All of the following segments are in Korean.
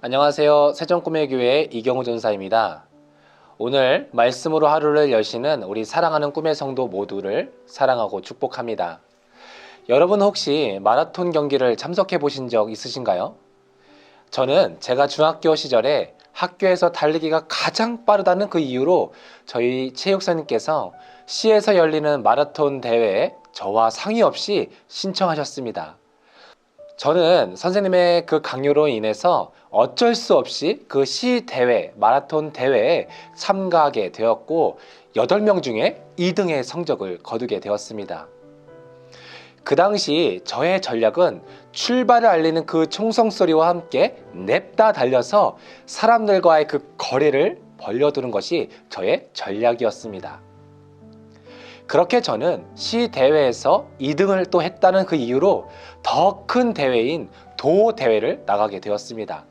안녕하세요. 세전꿈의교회 이경우 전사입니다. 오늘 말씀으로 하루를 여시는 우리 사랑하는 꿈의 성도 모두를 사랑하고 축복합니다. 여러분 혹시 마라톤 경기를 참석해 보신 적 있으신가요? 저는 제가 중학교 시절에 학교에서 달리기가 가장 빠르다는 그 이유로 저희 체육사님께서 시에서 열리는 마라톤 대회에 저와 상의 없이 신청하셨습니다. 저는 선생님의 그 강요로 인해서 어쩔 수 없이 그 시 대회, 마라톤 대회에 참가하게 되었고 8명 중에 2등의 성적을 거두게 되었습니다. 그 당시 저의 전략은 출발을 알리는 그 총성 소리와 함께 냅다 달려서 사람들과의 그 거리를 벌려두는 것이 저의 전략이었습니다. 그렇게 저는 시 대회에서 2등을 또 했다는 그 이유로 더 큰 대회인 도 대회를 나가게 되었습니다.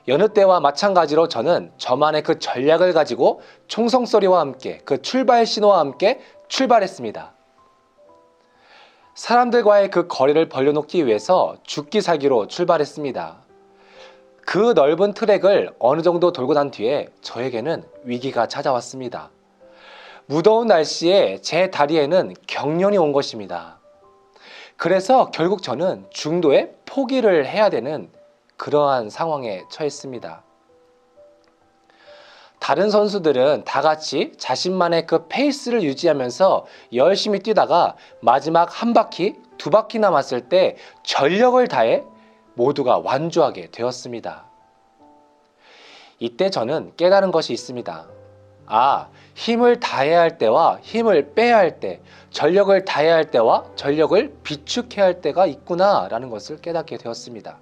여느 때와 마찬가지로 저는 저만의 그 전략을 가지고 총성소리와 함께 그 출발 신호와 함께 출발했습니다. 사람들과의 그 거리를 벌려놓기 위해서 죽기 살기로 출발했습니다. 그 넓은 트랙을 어느 정도 돌고 난 뒤에 저에게는 위기가 찾아왔습니다. 무더운 날씨에 제 다리에는 경련이 온 것입니다. 그래서 결국 저는 중도에 포기를 해야 되는 그러한 상황에 처했습니다. 다른 선수들은 다 같이 자신만의 그 페이스를 유지하면서 열심히 뛰다가 마지막 한 바퀴, 두 바퀴 남았을 때 전력을 다해 모두가 완주하게 되었습니다. 이때 저는 깨달은 것이 있습니다. 힘을 다해야 할 때와 힘을 빼야 할 때, 전력을 다해야 할 때와 전력을 비축해야 할 때가 있구나 라는 것을 깨닫게 되었습니다.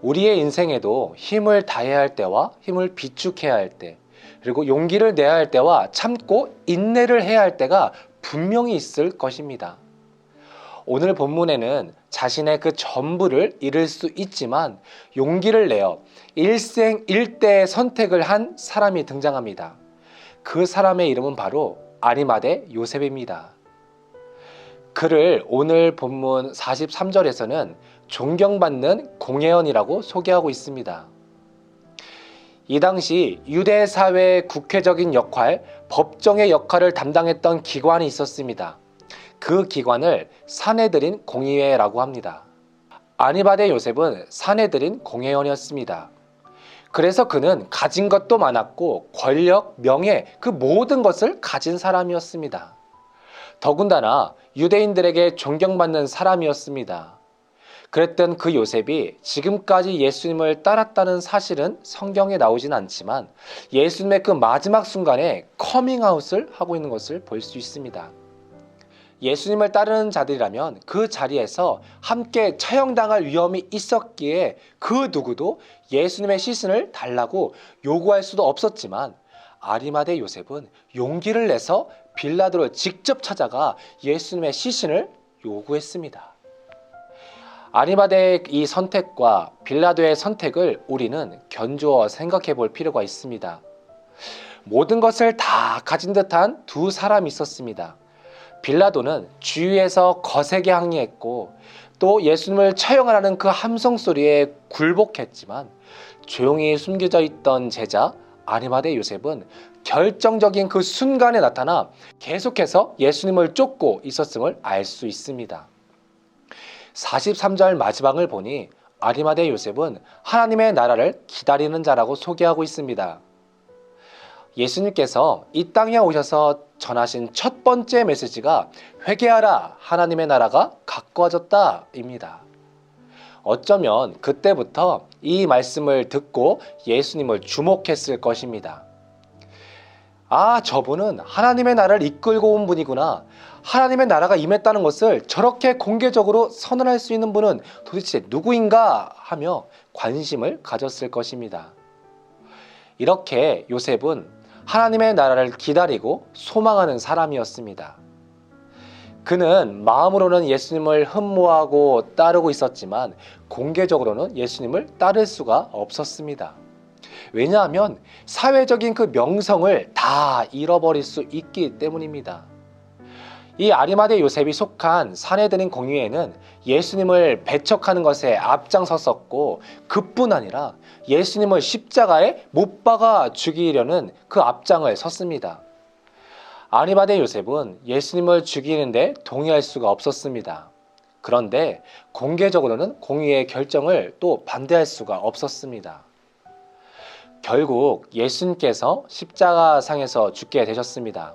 우리의 인생에도 힘을 다해야 할 때와 힘을 비축해야 할 때, 그리고 용기를 내야 할 때와 참고 인내를 해야 할 때가 분명히 있을 것입니다. 오늘 본문에는 자신의 그 전부를 잃을 수 있지만 용기를 내어 일생일대의 선택을 한 사람이 등장합니다. 그 사람의 이름은 바로 아리마대 요셉입니다. 그를 오늘 본문 43절에서는 존경받는 공회원이라고 소개하고 있습니다. 이 당시 유대 사회의 국회적인 역할, 법정의 역할을 담당했던 기관이 있었습니다. 그 기관을 사내들인 공의회라고 합니다. 아리마대 요셉은 사내들인 공회원이었습니다. 그래서 그는 가진 것도 많았고 권력, 명예, 그 모든 것을 가진 사람이었습니다. 더군다나 유대인들에게 존경받는 사람이었습니다. 그랬던 그 요셉이 지금까지 예수님을 따랐다는 사실은 성경에 나오진 않지만 예수님의 그 마지막 순간에 커밍아웃을 하고 있는 것을 볼 수 있습니다. 예수님을 따르는 자들이라면 그 자리에서 함께 처형당할 위험이 있었기에 그 누구도 예수님의 시신을 달라고 요구할 수도 없었지만 아리마대 요셉은 용기를 내서 빌라도를 직접 찾아가 예수님의 시신을 요구했습니다. 아리마대의 이 선택과 빌라도의 선택을 우리는 견주어 생각해 볼 필요가 있습니다. 모든 것을 다 가진 듯한 두 사람이 있었습니다. 빌라도는 주위에서 거세게 항의했고 또 예수님을 처형하라는 그 함성 소리에 굴복했지만 조용히 숨겨져 있던 제자 아리마대 요셉은 결정적인 그 순간에 나타나 계속해서 예수님을 쫓고 있었음을 알 수 있습니다. 43절 마지막을 보니 아리마대 요셉은 하나님의 나라를 기다리는 자라고 소개하고 있습니다. 예수님께서 이 땅에 오셔서 전하신 첫 번째 메시지가 회개하라, 하나님의 나라가 가까워졌다 입니다. 어쩌면 그때부터 이 말씀을 듣고 예수님을 주목했을 것입니다. 저분은 하나님의 나라를 이끌고 온 분이구나. 하나님의 나라가 임했다는 것을 저렇게 공개적으로 선언할 수 있는 분은 도대체 누구인가 하며 관심을 가졌을 것입니다. 이렇게 요셉은 하나님의 나라를 기다리고 소망하는 사람이었습니다. 그는 마음으로는 예수님을 흠모하고 따르고 있었지만 공개적으로는 예수님을 따를 수가 없었습니다. 왜냐하면 사회적인 그 명성을 다 잃어버릴 수 있기 때문입니다. 이 아리마대 요셉이 속한 사내들인 공의회는 예수님을 배척하는 것에 앞장섰었고, 그뿐 아니라 예수님을 십자가에 못 박아 죽이려는 그 앞장을 섰습니다. 아리마대 요셉은 예수님을 죽이는데 동의할 수가 없었습니다. 그런데 공개적으로는 공의회의 결정을 또 반대할 수가 없었습니다. 결국 예수님께서 십자가상에서 죽게 되셨습니다.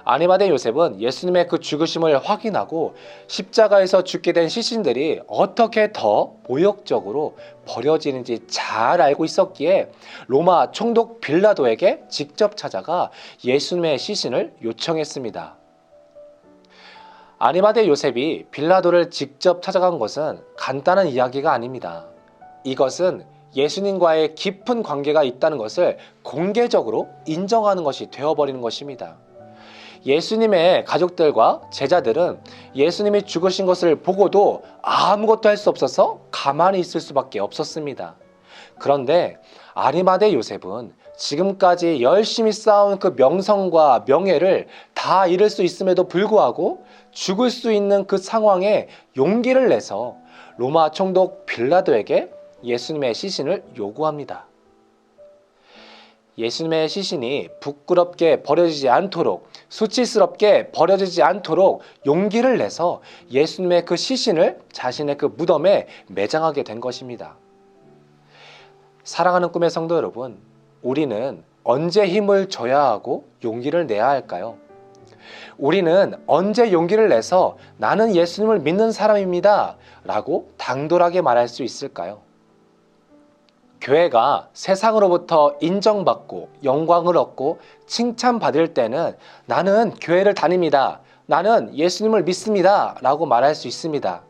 아리마대 요셉은 예수님의 그 죽으심을 확인하고 십자가에서 죽게 된 시신들이 어떻게 더 모욕적으로 버려지는지 잘 알고 있었기에 로마 총독 빌라도에게 직접 찾아가 예수님의 시신을 요청했습니다. 아리마대 요셉이 빌라도를 직접 찾아간 것은 간단한 이야기가 아닙니다. 이것은 예수님과의 깊은 관계가 있다는 것을 공개적으로 인정하는 것이 되어버리는 것입니다. 예수님의 가족들과 제자들은 예수님이 죽으신 것을 보고도 아무것도 할 수 없어서 가만히 있을 수밖에 없었습니다. 그런데 아리마대 요셉은 지금까지 열심히 쌓아온 그 명성과 명예를 다 잃을 수 있음에도 불구하고 죽을 수 있는 그 상황에 용기를 내서 로마 총독 빌라도에게 예수님의 시신을 요구합니다. 예수님의 시신이 부끄럽게 버려지지 않도록, 수치스럽게 버려지지 않도록 용기를 내서 예수님의 그 시신을 자신의 그 무덤에 매장하게 된 것입니다. 사랑하는 꿈의 성도 여러분, 우리는 언제 힘을 줘야 하고 용기를 내야 할까요? 우리는 언제 용기를 내서 나는 예수님을 믿는 사람입니다 라고 당돌하게 말할 수 있을까요? 교회가 세상으로부터 인정받고 영광을 얻고 칭찬받을 때는 나는 교회를 다닙니다, 나는 예수님을 믿습니다 라고 말할 수 있습니다.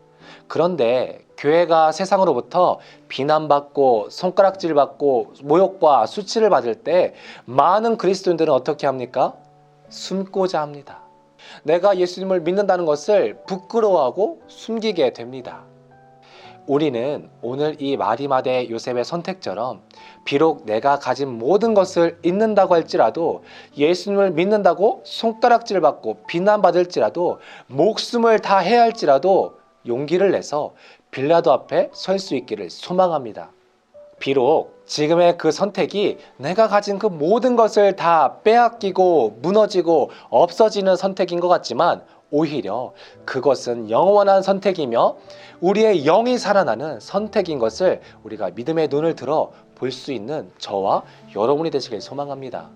그런데 교회가 세상으로부터 비난받고 손가락질받고 모욕과 수치를 받을 때 많은 그리스도인들은 어떻게 합니까? 숨고자 합니다. 내가 예수님을 믿는다는 것을 부끄러워하고 숨기게 됩니다. 우리는 오늘 이 아리마대 요셉의 선택처럼 비록 내가 가진 모든 것을 잃는다고 할지라도, 예수님을 믿는다고 손가락질받고 비난받을지라도, 목숨을 다해야 할지라도 용기를 내서 빌라도 앞에 설 수 있기를 소망합니다. 비록 지금의 그 선택이 내가 가진 그 모든 것을 다 빼앗기고 무너지고 없어지는 선택인 것 같지만, 오히려 그것은 영원한 선택이며 우리의 영이 살아나는 선택인 것을 우리가 믿음의 눈을 들어 볼 수 있는 저와 여러분이 되시길 소망합니다.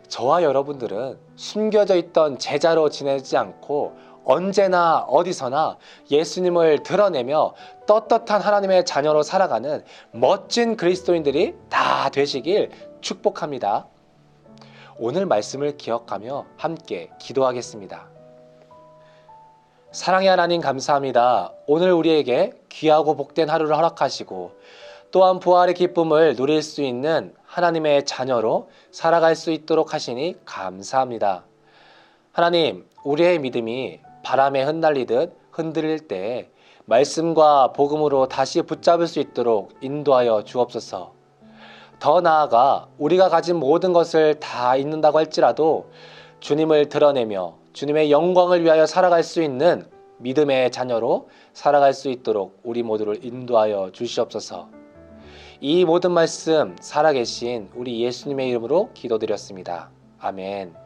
저와 여러분들은 숨겨져 있던 제자로 지내지 않고 언제나 어디서나 예수님을 드러내며 떳떳한 하나님의 자녀로 살아가는 멋진 그리스도인들이 다 되시길 축복합니다. 오늘 말씀을 기억하며 함께 기도하겠습니다. 사랑의 하나님, 감사합니다. 오늘 우리에게 귀하고 복된 하루를 허락하시고 또한 부활의 기쁨을 누릴 수 있는 하나님의 자녀로 살아갈 수 있도록 하시니 감사합니다. 하나님, 우리의 믿음이 바람에 흩날리듯 흔들릴 때 말씀과 복음으로 다시 붙잡을 수 있도록 인도하여 주옵소서. 더 나아가 우리가 가진 모든 것을 다 잃는다고 할지라도 주님을 드러내며 주님의 영광을 위하여 살아갈 수 있는 믿음의 자녀로 살아갈 수 있도록 우리 모두를 인도하여 주시옵소서. 이 모든 말씀 살아계신 우리 예수님의 이름으로 기도드렸습니다. 아멘.